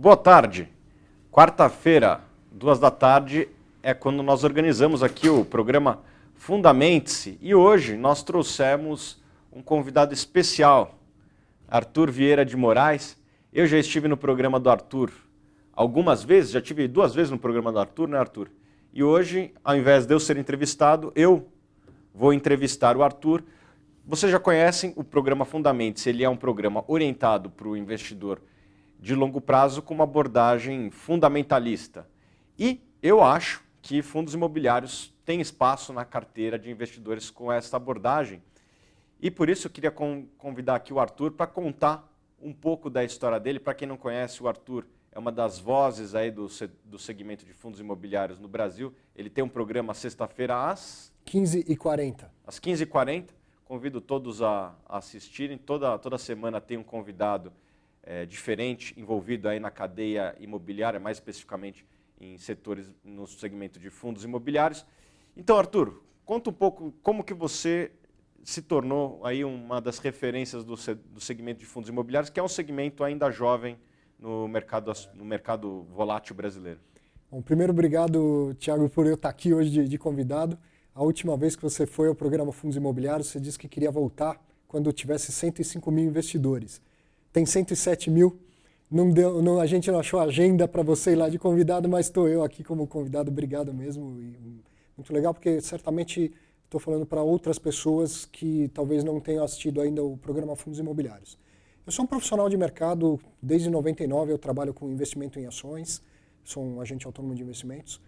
Boa tarde. Quarta-feira, 14h, é quando nós organizamos aqui o programa Fundamente-se. E hoje nós trouxemos um convidado especial, Arthur Vieira de Moraes. Eu já estive no programa do Arthur algumas vezes, já estive 2 vezes no programa do Arthur, né, Arthur? E hoje, ao invés de eu ser entrevistado, eu vou entrevistar o Arthur. Vocês já conhecem o programa Fundamente-se. Ele é um programa orientado para o investidor de longo prazo com uma abordagem fundamentalista. E eu acho que fundos imobiliários têm espaço na carteira de investidores com essa abordagem. E por isso eu queria convidar aqui o Arthur para contar um pouco da história dele. Para quem não conhece, o Arthur é uma das vozes aí do segmento de fundos imobiliários no Brasil. Ele tem um programa sexta-feira às 15h40. Às 15h40. Convido todos a assistirem. Toda semana tem um convidado diferente, envolvido aí na cadeia imobiliária, mais especificamente em setores no segmento de fundos imobiliários. Então, Arthur, conta um pouco como que você se tornou aí uma das referências do segmento de fundos imobiliários, que é um segmento ainda jovem no mercado volátil brasileiro. Bom, primeiro, obrigado, Thiago, por eu estar aqui hoje de convidado. A última vez que você foi ao programa Fundos Imobiliários, você disse que queria voltar quando tivesse 105 mil investidores. Tem 107 mil, a gente não achou agenda para você ir lá de convidado, mas estou eu aqui como convidado, obrigado mesmo. E muito legal, porque certamente estou falando para outras pessoas que talvez não tenham assistido ainda o programa Fundos Imobiliários. Eu sou um profissional de mercado, desde 99 eu trabalho com investimento em ações, sou um agente autônomo de investimentos.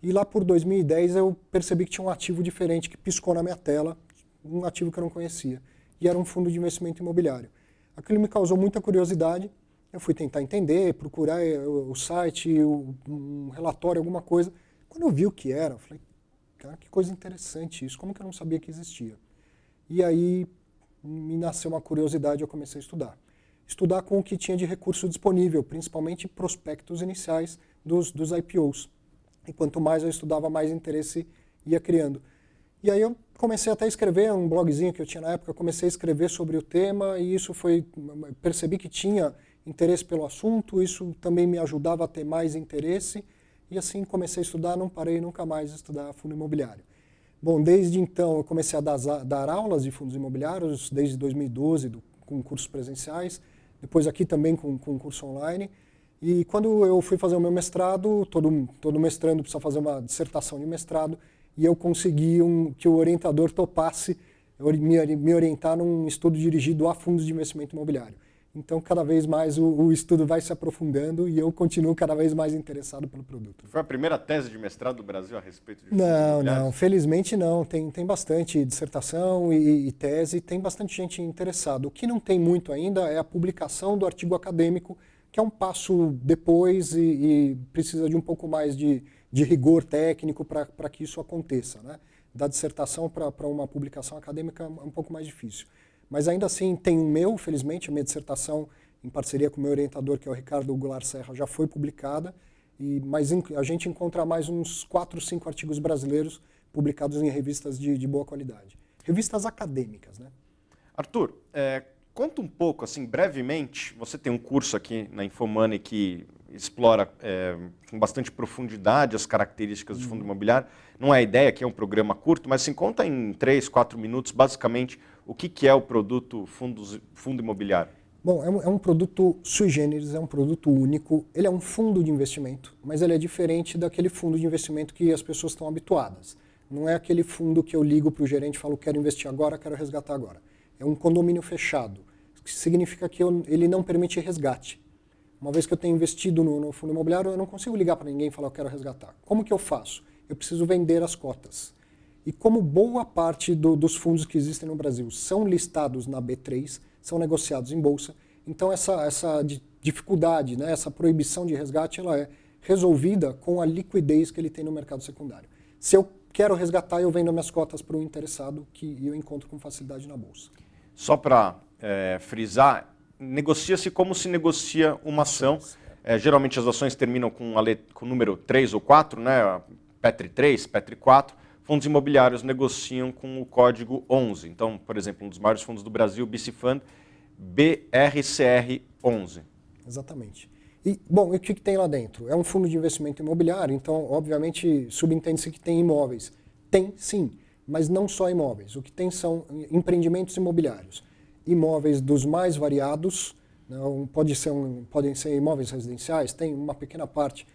E lá por 2010 eu percebi que tinha um ativo diferente que piscou na minha tela, um ativo que eu não conhecia, e era um fundo de investimento imobiliário. Aquilo me causou muita curiosidade, eu fui tentar entender, procurar o site, um relatório, alguma coisa. Quando eu vi o que era, eu falei, cara, que coisa interessante isso, como que eu não sabia que existia? E aí me nasceu uma curiosidade e eu comecei a estudar. Estudar com o que tinha de recurso disponível, principalmente prospectos iniciais dos IPOs. E quanto mais eu estudava, mais interesse ia criando. E aí eu comecei até a escrever, um blogzinho que eu tinha na época, eu comecei a escrever sobre o tema e isso percebi que tinha interesse pelo assunto, isso também me ajudava a ter mais interesse e assim comecei a estudar, não parei nunca mais de estudar fundo imobiliário. Bom, desde então eu comecei a dar aulas de fundos imobiliários, desde 2012, com cursos presenciais, depois aqui também com curso online. E quando eu fui fazer o meu mestrado, todo mestrando precisa fazer uma dissertação de mestrado, e eu consegui que o orientador topasse me orientar num estudo dirigido a fundos de investimento imobiliário. Então, cada vez mais o estudo vai se aprofundando e eu continuo cada vez mais interessado pelo produto. Foi a primeira tese de mestrado do Brasil a respeito de fundos imobiliários? Não, felizmente não. Tem bastante dissertação e tese, tem bastante gente interessada. O que não tem muito ainda é a publicação do artigo acadêmico, que é um passo depois e precisa de um pouco mais de rigor técnico para que isso aconteça, né? Da dissertação para uma publicação acadêmica é um pouco mais difícil. Mas ainda assim tem felizmente, a minha dissertação em parceria com o meu orientador, que é o Ricardo Goulart Serra, já foi publicada, mas a gente encontra mais uns 4, 5 artigos brasileiros publicados em revistas de boa qualidade. Revistas acadêmicas, né? Arthur, conta um pouco, assim, brevemente, você tem um curso aqui na Infomoney que explora com bastante profundidade as características do fundo imobiliário. Não é a ideia que é um programa curto, mas assim, conta em 3, 4 minutos, basicamente, o que é o produto fundo imobiliário. Bom, é um produto sui generis, é um produto único. Ele é um fundo de investimento, mas ele é diferente daquele fundo de investimento que as pessoas estão habituadas. Não é aquele fundo que eu ligo para o gerente e falo, quero investir agora, quero resgatar agora. É um condomínio fechado, que significa que ele não permite resgate. Uma vez que eu tenho investido no fundo imobiliário, eu não consigo ligar para ninguém e falar, eu quero resgatar. Como que eu faço? Eu preciso vender as cotas. E como boa parte dos fundos que existem no Brasil são listados na B3, são negociados em bolsa, então essa dificuldade, né, essa proibição de resgate, ela é resolvida com a liquidez que ele tem no mercado secundário. Se eu quero resgatar, eu vendo minhas cotas para um interessado que eu encontro com facilidade na bolsa. Só para frisar, negocia-se como se negocia uma ação. Geralmente as ações terminam com o número 3 ou 4, né? Petri 3, Petri 4. Fundos imobiliários negociam com o código 11. Então, por exemplo, um dos maiores fundos do Brasil, BC Fund, BRCR11. Exatamente. E o que tem lá dentro? É um fundo de investimento imobiliário, então, obviamente, subentende-se que tem imóveis. Tem, sim, mas não só imóveis. O que tem são empreendimentos imobiliários. Imóveis dos mais variados, não, podem ser imóveis residenciais, tem uma pequena parte,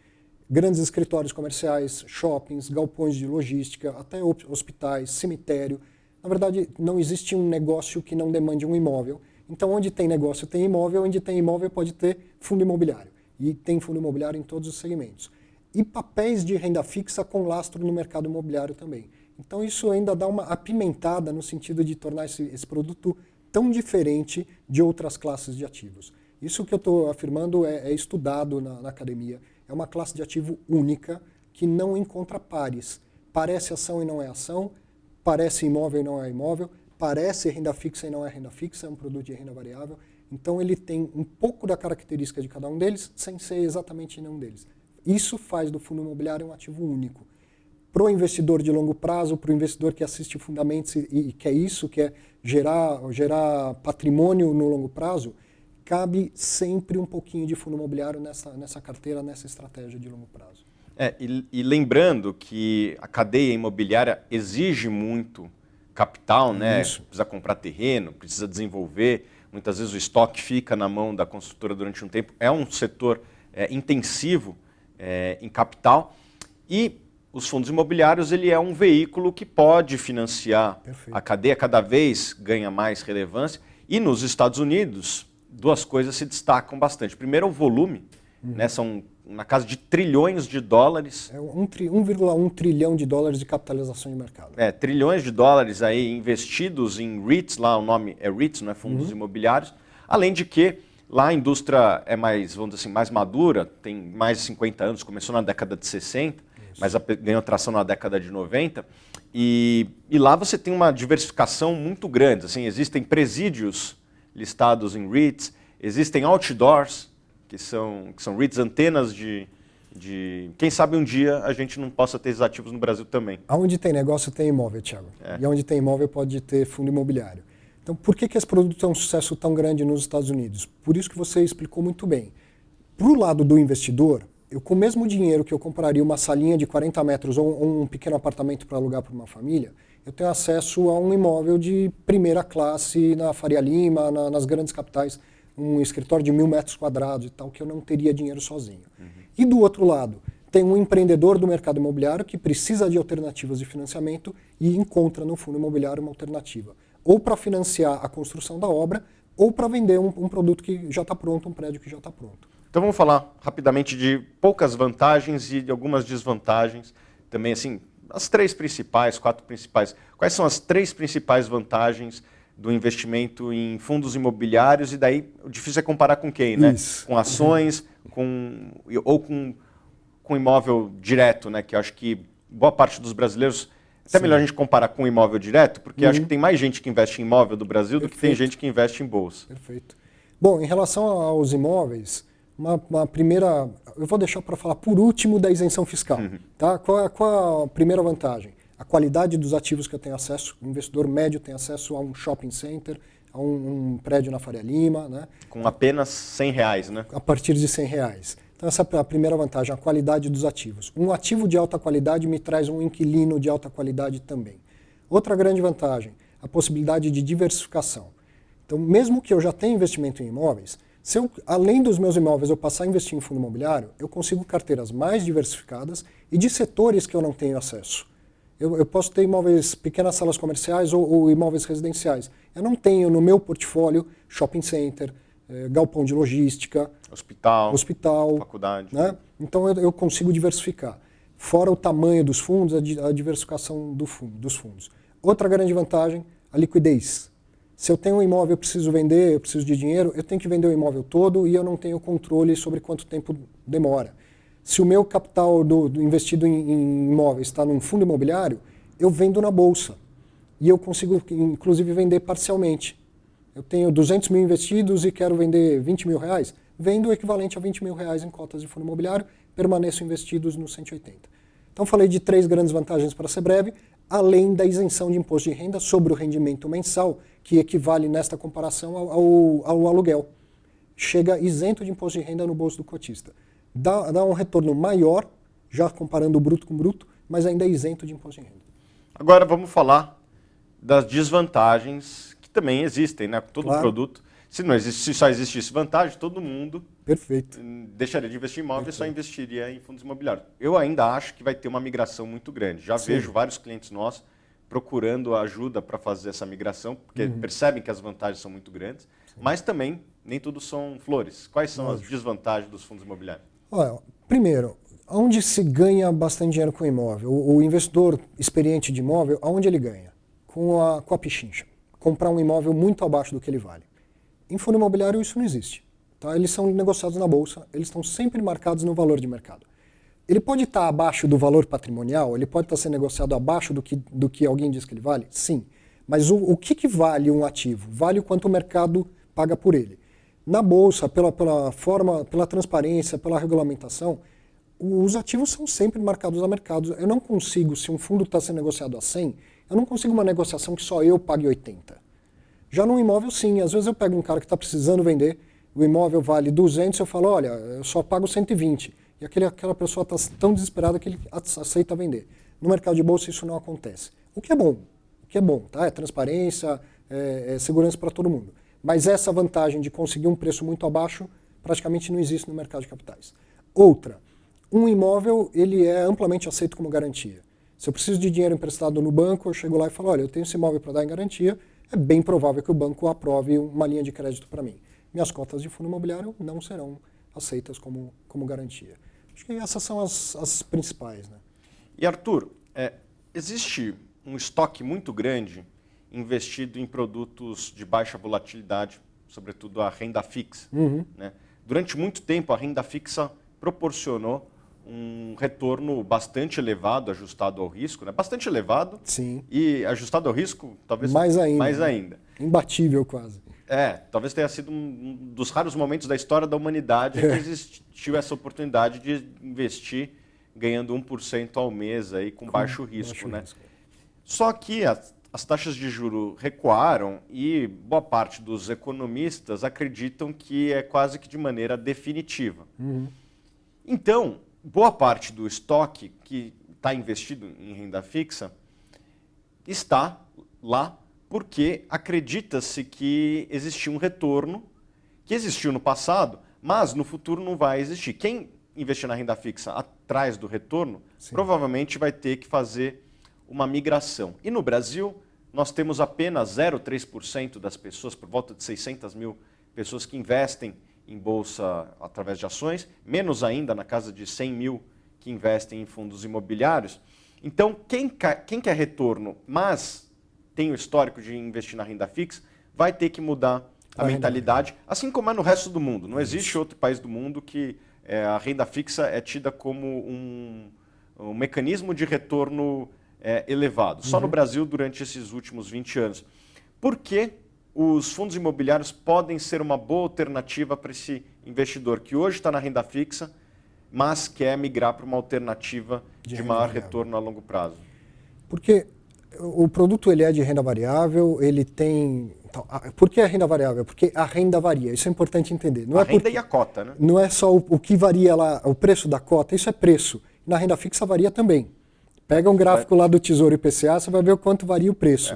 grandes escritórios comerciais, shoppings, galpões de logística, até hospitais, cemitério. Na verdade, não existe um negócio que não demande um imóvel. Então, onde tem negócio tem imóvel, onde tem imóvel pode ter fundo imobiliário. E tem fundo imobiliário em todos os segmentos. E papéis de renda fixa com lastro no mercado imobiliário também. Então, isso ainda dá uma apimentada no sentido de tornar esse produto tão diferente de outras classes de ativos. Isso que eu estou afirmando é estudado na academia. É uma classe de ativo única que não encontra pares. Parece ação e não é ação, parece imóvel e não é imóvel, parece renda fixa e não é renda fixa, é um produto de renda variável. Então ele tem um pouco da característica de cada um deles, sem ser exatamente nenhum deles. Isso faz do fundo imobiliário um ativo único. Para o investidor de longo prazo, para o investidor que assiste Fundamentos e quer isso, quer gerar patrimônio no longo prazo, cabe sempre um pouquinho de fundo imobiliário nessa carteira, nessa estratégia de longo prazo. E lembrando que a cadeia imobiliária exige muito capital, né? Precisa comprar terreno, precisa desenvolver. Muitas vezes o estoque fica na mão da construtora durante um tempo. É um setor intensivo em capital. E os fundos imobiliários, ele é um veículo que pode financiar a cadeia, cada vez ganha mais relevância. E nos Estados Unidos, duas coisas se destacam bastante. Primeiro, o volume, né? São na casa de trilhões de dólares. 1,1 trilhão de dólares de capitalização de mercado. Trilhões de dólares aí investidos em REITs, lá o nome é REITs, não é fundos imobiliários. Além de que lá a indústria é mais, vamos dizer assim, mais madura, tem mais de 50 anos, começou na década de 60, mas ganhou tração na década de 90. E lá você tem uma diversificação muito grande. Assim, existem presídios listados em REITs, existem outdoors, que são REITs, antenas de... Quem sabe um dia a gente não possa ter esses ativos no Brasil também. Onde tem negócio tem imóvel, Thiago. E onde tem imóvel pode ter fundo imobiliário. Então, por que esse produto tem um sucesso tão grande nos Estados Unidos? Por isso que você explicou muito bem. Para o lado do investidor, com o mesmo dinheiro que eu compraria uma salinha de 40 metros ou um pequeno apartamento para alugar para uma família, eu tenho acesso a um imóvel de primeira classe na Faria Lima, nas grandes capitais, um escritório de 1.000 metros quadrados e tal, que eu não teria dinheiro sozinho. E do outro lado, tem um empreendedor do mercado imobiliário que precisa de alternativas de financiamento e encontra no fundo imobiliário uma alternativa. Ou para financiar a construção da obra, ou para vender um produto que já está pronto, um prédio que já está pronto. Então vamos falar rapidamente de poucas vantagens e de algumas desvantagens. Também assim, as três principais, quatro principais. Quais são as três principais vantagens do investimento em fundos imobiliários? E daí o difícil é comparar com quem, né? Isso. Com ações, ou com imóvel direto, né? Que eu acho que boa parte dos brasileiros... Até melhor a gente comparar com imóvel direto, porque acho que tem mais gente que investe em imóvel do Brasil do que tem gente que investe em bolsa. Perfeito. Bom, em relação aos imóveis, uma primeira... Eu vou deixar para falar por último da isenção fiscal. Tá? Qual a primeira vantagem? A qualidade dos ativos que eu tenho acesso. O investidor médio tem acesso a um shopping center, a um prédio na Faria Lima. Né? Com apenas R$100, né? A partir de R$100. Então essa é a primeira vantagem, a qualidade dos ativos. Um ativo de alta qualidade me traz um inquilino de alta qualidade também. Outra grande vantagem, a possibilidade de diversificação. Então mesmo que eu já tenha investimento em imóveis, se eu, além dos meus imóveis, eu passar a investir em fundo imobiliário, eu consigo carteiras mais diversificadas e de setores que eu não tenho acesso. Eu posso ter imóveis, pequenas salas comerciais ou imóveis residenciais. Eu não tenho no meu portfólio shopping center, galpão de logística, hospital, faculdade. Né? Então eu consigo diversificar. Fora o tamanho dos fundos, a diversificação dos fundos. Outra grande vantagem, a liquidez. Se eu tenho um imóvel, eu preciso vender, eu preciso de dinheiro, eu tenho que vender o imóvel todo e eu não tenho controle sobre quanto tempo demora. Se o meu capital investido em imóveis está num fundo imobiliário, eu vendo na bolsa. E eu consigo, inclusive, vender parcialmente. Eu tenho 200 mil investidos e quero vender 20 mil reais, vendo o equivalente a 20 mil reais em cotas de fundo imobiliário, permaneço investidos nos 180. Então falei de três grandes vantagens para ser breve, além da isenção de imposto de renda sobre o rendimento mensal, que equivale nesta comparação ao aluguel. chega isento de imposto de renda no bolso do cotista. Dá um retorno maior, já comparando o bruto com o bruto, mas ainda é isento de imposto de renda. Agora vamos falar das desvantagens que também existem, né? Todo Claro. produto. Se só existisse vantagem, todo mundo Perfeito. deixaria de investir em imóvel e só investiria em fundos imobiliários. Eu ainda acho que vai ter uma migração muito grande. Já vejo vários clientes nossos procurando ajuda para fazer essa migração, porque percebem que as vantagens são muito grandes, mas também nem tudo são flores. Quais são as desvantagens dos fundos imobiliários? Olha, primeiro, onde se ganha bastante dinheiro com imóvel? O investidor experiente de imóvel, aonde ele ganha? Com a pichincha. Comprar um imóvel muito abaixo do que ele vale. Em fundo imobiliário isso não existe. Tá? Eles são negociados na bolsa, eles estão sempre marcados no valor de mercado. Ele pode estar abaixo do valor patrimonial, ele pode estar sendo negociado abaixo do que alguém diz que ele vale? Sim. Mas o que vale um ativo? Vale o quanto o mercado paga por ele. Na bolsa, pela forma, pela transparência, pela regulamentação, os ativos são sempre marcados a mercado. Eu não consigo, se um fundo está sendo negociado a 100, eu não consigo uma negociação que só eu pague 80. Já num imóvel, sim. Às vezes eu pego um cara que está precisando vender, o imóvel vale 200, eu falo, olha, eu só pago 120. E aquela pessoa está tão desesperada que ele aceita vender. No mercado de bolsa isso não acontece. O que é bom, tá? É transparência, é segurança para todo mundo. Mas essa vantagem de conseguir um preço muito abaixo praticamente não existe no mercado de capitais. Outra, um imóvel ele é amplamente aceito como garantia. Se eu preciso de dinheiro emprestado no banco, eu chego lá e falo, olha, eu tenho esse imóvel para dar em garantia, é bem provável que o banco aprove uma linha de crédito para mim. Minhas cotas de fundo imobiliário não serão aceitas como garantia. Acho que essas são as principais. Né? E Arthur, existe um estoque muito grande investido em produtos de baixa volatilidade, sobretudo a renda fixa. Né? Durante muito tempo, a renda fixa proporcionou um retorno bastante elevado, ajustado ao risco, né? Bastante elevado. Sim. E ajustado ao risco, talvez mais ainda. Ainda. Imbatível quase. Talvez tenha sido um dos raros momentos da história da humanidade que existiu essa oportunidade de investir ganhando 1% ao mês aí, com baixo risco. Né? Só que as taxas de juros recuaram e boa parte dos economistas acreditam que é quase que de maneira definitiva. Então, boa parte do estoque que está investido em renda fixa está lá porque acredita-se que existiu um retorno, que existiu no passado, mas no futuro não vai existir. Quem investir na renda fixa atrás do retorno, provavelmente vai ter que fazer uma migração. E no Brasil, nós temos apenas 0,3% das pessoas, por volta de 600 mil pessoas que investem em bolsa através de ações, menos ainda na casa de 100 mil que investem em fundos imobiliários. Então, quem quer retorno, mas tem o histórico de investir na renda fixa, vai ter que mudar a mentalidade, assim como é no resto do mundo. Não existe outro país do mundo que a renda fixa é tida como um mecanismo de retorno elevado. Só no Brasil durante esses últimos 20 anos. Por que os fundos imobiliários podem ser uma boa alternativa para esse investidor que hoje está na renda fixa, mas quer migrar para uma alternativa de maior retorno a longo prazo? Porque o produto ele é de renda variável, ele tem... Então, por que a renda variável? Porque a renda varia, isso é importante entender. Não a renda e a cota, né? Não é só o que varia lá, o preço da cota, isso é preço. Na renda fixa varia também. Pega um gráfico lá do Tesouro IPCA, você vai ver o quanto varia o preço.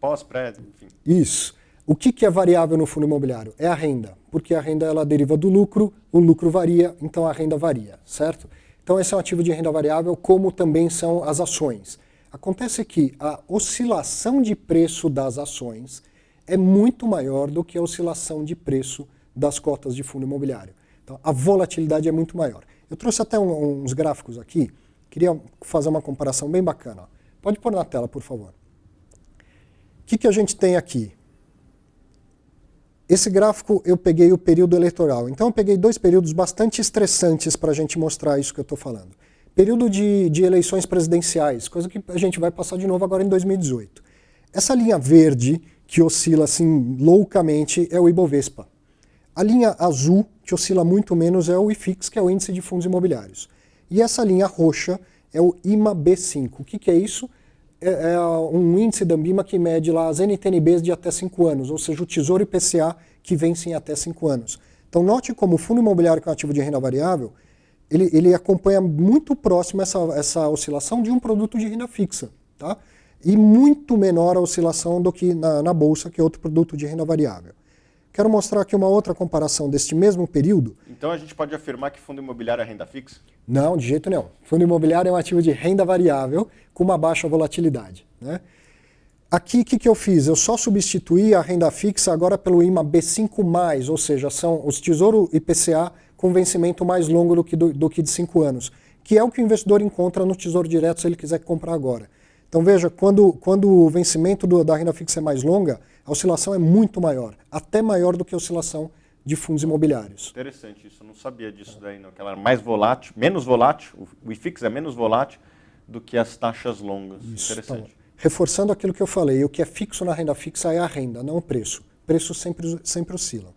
Pós-pré, enfim. Isso. O que é variável no fundo imobiliário? É a renda, porque a renda ela deriva do lucro, o lucro varia, então a renda varia, certo? Então esse é um ativo de renda variável, como também são as ações. Acontece que a oscilação de preço das ações é muito maior do que a oscilação de preço das cotas de fundo imobiliário. Então a volatilidade é muito maior. Eu trouxe até uns gráficos aqui, queria fazer uma comparação bem bacana. Pode pôr na tela, por favor. O que a gente tem aqui? Esse gráfico eu peguei o período eleitoral. Então eu peguei dois períodos bastante estressantes para a gente mostrar isso que eu estou falando. Período de eleições presidenciais, coisa que a gente vai passar de novo agora em 2018. Essa linha verde, que oscila assim loucamente, é o Ibovespa. A linha azul, que oscila muito menos, é o IFIX, que é o índice de fundos imobiliários. E essa linha roxa é o IMA-B5. O que é isso? É um índice da Ambima que mede lá as NTNBs de até 5 anos, ou seja, o Tesouro IPCA que vence em até 5 anos. Então note como o fundo imobiliário com ativo de renda variável, ele acompanha muito próximo essa oscilação de um produto de renda fixa, tá? E muito menor a oscilação do que na bolsa, que é outro produto de renda variável. Quero mostrar aqui uma outra comparação deste mesmo período. Então a gente pode afirmar que fundo imobiliário é renda fixa? Não, de jeito nenhum. Fundo imobiliário é um ativo de renda variável com uma baixa volatilidade, né? Aqui, o que eu fiz? Eu só substituí a renda fixa agora pelo IMA B5+, ou seja, são os Tesouro IPCA com vencimento mais longo do que de 5 anos, que é o que o investidor encontra no Tesouro Direto se ele quiser comprar agora. Então veja, quando o vencimento da renda fixa é mais longa, a oscilação é muito maior, até maior do que a oscilação de fundos imobiliários. Interessante isso, eu não sabia disso daí não, que ela era mais volátil, menos volátil, o IFIX é menos volátil do que as taxas longas. Isso, interessante. Então, reforçando aquilo que eu falei, o que é fixo na renda fixa é a renda, não o preço. Preços sempre oscilam.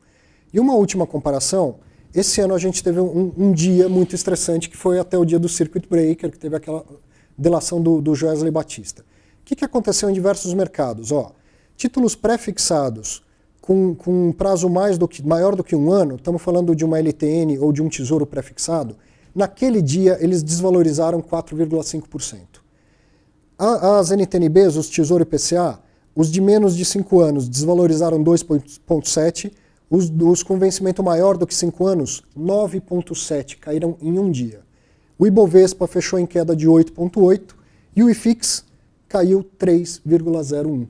E uma última comparação, esse ano a gente teve um dia muito estressante, que foi até o dia do Circuit Breaker, que teve aquela delação do Joesley Batista. O que aconteceu em diversos mercados? Títulos pré-fixados com um prazo maior do que um ano, estamos falando de uma LTN ou de um tesouro pré-fixado, naquele dia eles desvalorizaram 4,5%. As NTNBs, os Tesouro IPCA, os de menos de 5 anos desvalorizaram 2,7%, os com vencimento maior do que 5 anos, 9,7%, caíram em um dia. O Ibovespa fechou em queda de 8,8% e o IFIX caiu 3,01%.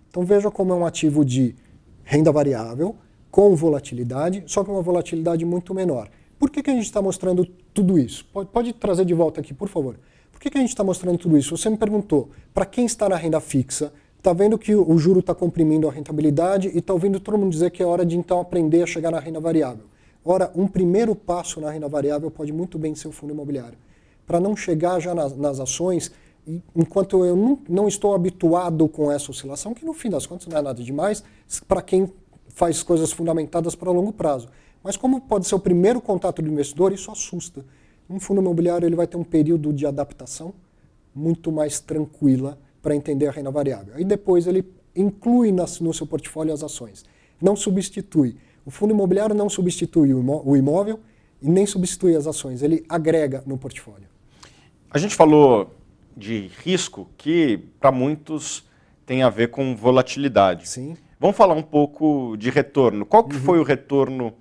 Então veja como é um ativo de renda variável, com volatilidade, só que uma volatilidade muito menor. Por que a gente está mostrando tudo isso? Pode trazer de volta aqui, por favor. Por que a gente está mostrando tudo isso? Você me perguntou, para quem está na renda fixa, está vendo que o juro está comprimindo a rentabilidade e está ouvindo todo mundo dizer que é hora de então aprender a chegar na renda variável. Ora, um primeiro passo na renda variável pode muito bem ser o fundo imobiliário. Para não chegar já nas ações, enquanto eu não estou habituado com essa oscilação, que no fim das contas não é nada demais, para quem faz coisas fundamentadas para longo prazo. Mas como pode ser o primeiro contato do investidor, isso assusta. Um fundo imobiliário ele vai ter um período de adaptação muito mais tranquila para entender a renda variável. Aí depois ele inclui no seu portfólio as ações. Não substitui. O fundo imobiliário não substitui o imóvel e nem substitui as ações. Ele agrega no portfólio. A gente falou de risco que para muitos tem a ver com volatilidade. Sim. Vamos falar um pouco de retorno. Qual que foi o retorno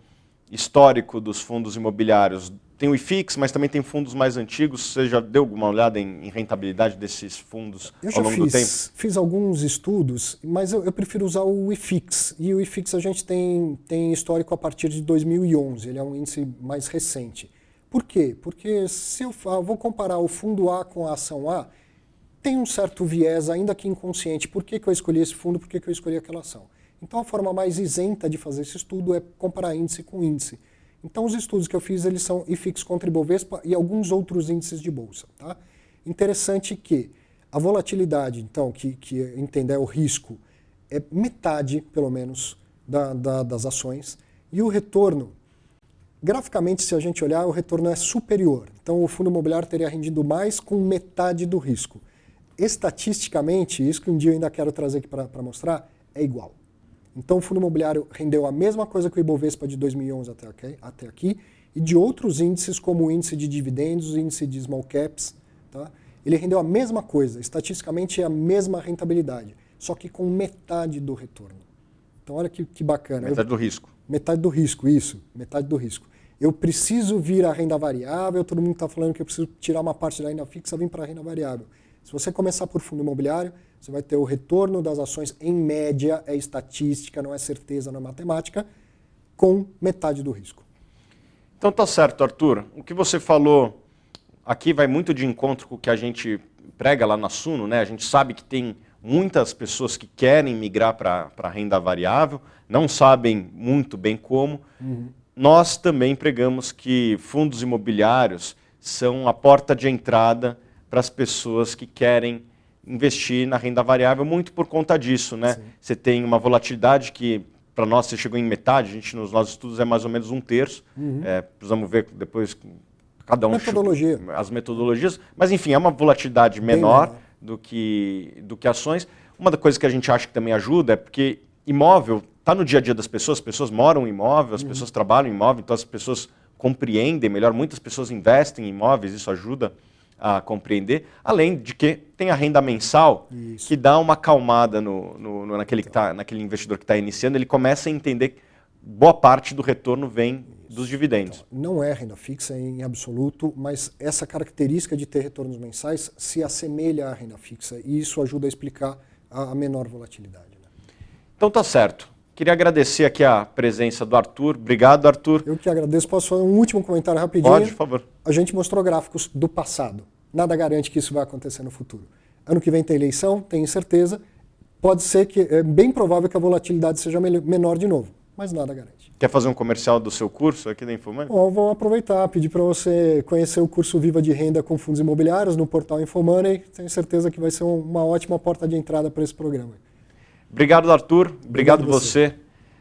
histórico dos fundos imobiliários? Tem o IFIX, mas também tem fundos mais antigos. Você já deu alguma olhada em rentabilidade desses fundos ao longo do tempo? Eu fiz alguns estudos, mas eu prefiro usar o IFIX. E o IFIX a gente tem histórico a partir de 2011. Ele é um índice mais recente. Por quê? Porque se eu vou comparar o fundo A com a ação A, tem um certo viés, ainda que inconsciente. Por que eu escolhi esse fundo? Por que eu escolhi aquela ação? Então a forma mais isenta de fazer esse estudo é comparar índice com índice. Então os estudos que eu fiz, eles são IFIX contra Ibovespa e alguns outros índices de bolsa. Tá? Interessante que a volatilidade, então, que entender é o risco, é metade, pelo menos, das ações. E o retorno, graficamente, se a gente olhar, o retorno é superior. Então o fundo imobiliário teria rendido mais com metade do risco. Estatisticamente, isso que um dia eu ainda quero trazer aqui para mostrar, é igual. Então o fundo imobiliário rendeu a mesma coisa que o Ibovespa de 2011 até aqui e de outros índices como o índice de dividendos, o índice de small caps. Tá? Ele rendeu a mesma coisa, estatisticamente é a mesma rentabilidade, só que com metade do retorno. Então olha que bacana. Metade do risco. Metade do risco, isso, metade do risco. Eu preciso vir à renda variável, todo mundo está falando que eu preciso tirar uma parte da renda fixa e vir para a renda variável. Se você começar por fundo imobiliário, você vai ter o retorno das ações, em média, é estatística, não é certeza, não é matemática, com metade do risco. Então tá certo, Arthur. O que você falou aqui vai muito de encontro com o que a gente prega lá na Suno, né? A gente sabe que tem muitas pessoas que querem migrar para a renda variável, não sabem muito bem como. Nós também pregamos que fundos imobiliários são a porta de entrada para as pessoas que querem investir na renda variável, muito por conta disso, né? Sim. Você tem uma volatilidade que, para nós, você chegou em metade, a gente nos nossos estudos é mais ou menos 1/3. Precisamos ver depois cada um as metodologias, mas enfim, é uma volatilidade menor do que ações. Uma das coisas que a gente acha que também ajuda é porque imóvel tá no dia a dia das pessoas, as pessoas moram em imóvel, as pessoas trabalham em imóvel, então as pessoas compreendem melhor, muitas pessoas investem em imóveis, isso ajuda a compreender, além de que tem a renda mensal, que dá uma acalmada naquele investidor que está iniciando, ele começa a entender que boa parte do retorno vem dos dividendos. Então, não é renda fixa em absoluto, mas essa característica de ter retornos mensais se assemelha à renda fixa e isso ajuda a explicar a menor volatilidade. Né? Então tá certo. Queria agradecer aqui a presença do Arthur. Obrigado, Arthur. Eu que agradeço. Posso fazer um último comentário rapidinho? Pode, por favor. A gente mostrou gráficos do passado. Nada garante que isso vai acontecer no futuro. Ano que vem tem eleição, tenho certeza. Pode ser que, é bem provável que a volatilidade seja menor de novo, mas nada garante. Quer fazer um comercial do seu curso aqui da Infomoney? Bom, vou aproveitar, pedir para você conhecer o curso Viva de Renda com Fundos Imobiliários no portal Infomoney. Tenho certeza que vai ser uma ótima porta de entrada para esse programa. Obrigado, Arthur. Obrigado você.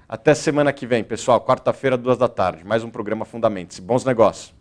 Até semana que vem, pessoal. Quarta-feira, 14h. Mais um programa Fundamentos. Bons negócios.